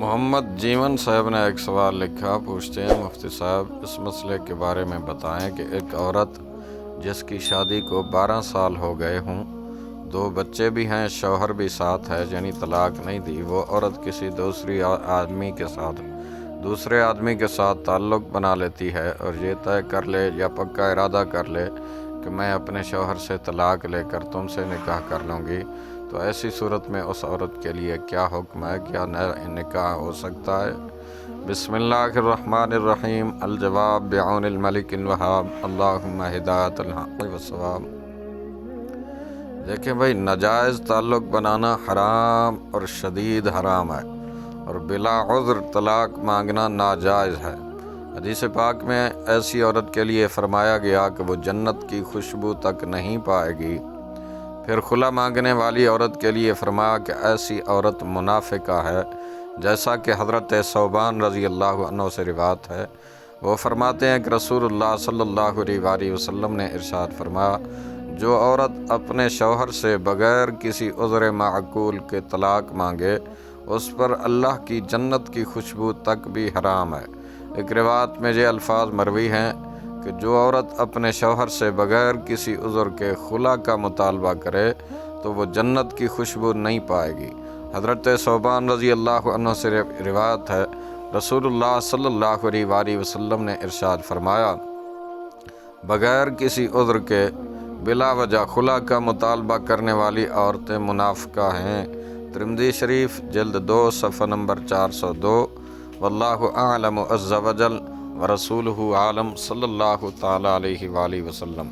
محمد جیون صاحب نے ایک سوال لکھا، پوچھتے ہیں مفتی صاحب اس مسئلے کے بارے میں بتائیں کہ ایک عورت جس کی شادی کو 12 سال ہو گئے ہوں، 2 بچے بھی ہیں، شوہر بھی ساتھ ہے، یعنی طلاق نہیں دی، وہ عورت کسی دوسرے آدمی کے ساتھ تعلق بنا لیتی ہے اور یہ طے کر لے یا پکا ارادہ کر لے کہ میں اپنے شوہر سے طلاق لے کر تم سے نکاح کر لوں گی، تو ایسی صورت میں اس عورت کے لیے کیا حکم ہے؟ کیا نکاح ہو سکتا ہے؟ بسم اللہ الرحمن الرحیم۔ الجواب بعون الملک الوہاب، اللہم ہدایت الحق والصواب۔ دیکھیں بھائی، ناجائز تعلق بنانا حرام اور شدید حرام ہے، اور بلا عذر طلاق مانگنا ناجائز ہے۔ حدیث پاک میں ایسی عورت کے لیے فرمایا گیا کہ وہ جنت کی خوشبو تک نہیں پائے گی۔ پھر خلا مانگنے والی عورت کے لیے فرمایا کہ ایسی عورت منافقہ ہے، جیسا کہ حضرت ثوبان رضی اللہ عنہ سے روایت ہے۔ وہ فرماتے ہیں کہ رسول اللہ صلی اللہ علیہ وآلہ وسلم نے ارشاد فرمایا، جو عورت اپنے شوہر سے بغیر کسی عذر معقول کے طلاق مانگے، اس پر اللہ کی جنت کی خوشبو تک بھی حرام ہے۔ ایک روایت میں یہ الفاظ مروی ہیں کہ جو عورت اپنے شوہر سے بغیر کسی عذر کے خلا کا مطالبہ کرے تو وہ جنت کی خوشبو نہیں پائے گی۔ حضرت ثوبان رضی اللہ عنہ سے روایت ہے، رسول اللہ صلی اللہ علیہ وآلہ وسلم نے ارشاد فرمایا، بغیر کسی عذر کے بلا وجہ خلا کا مطالبہ کرنے والی عورتیں منافقہ ہیں۔ ترمذی شریف جلد 2 صفحہ نمبر 402۔ واللہ اعلم عز وجل ورسولہ عالم، صلی اللہ تعالی علیہ وآلہ وسلم۔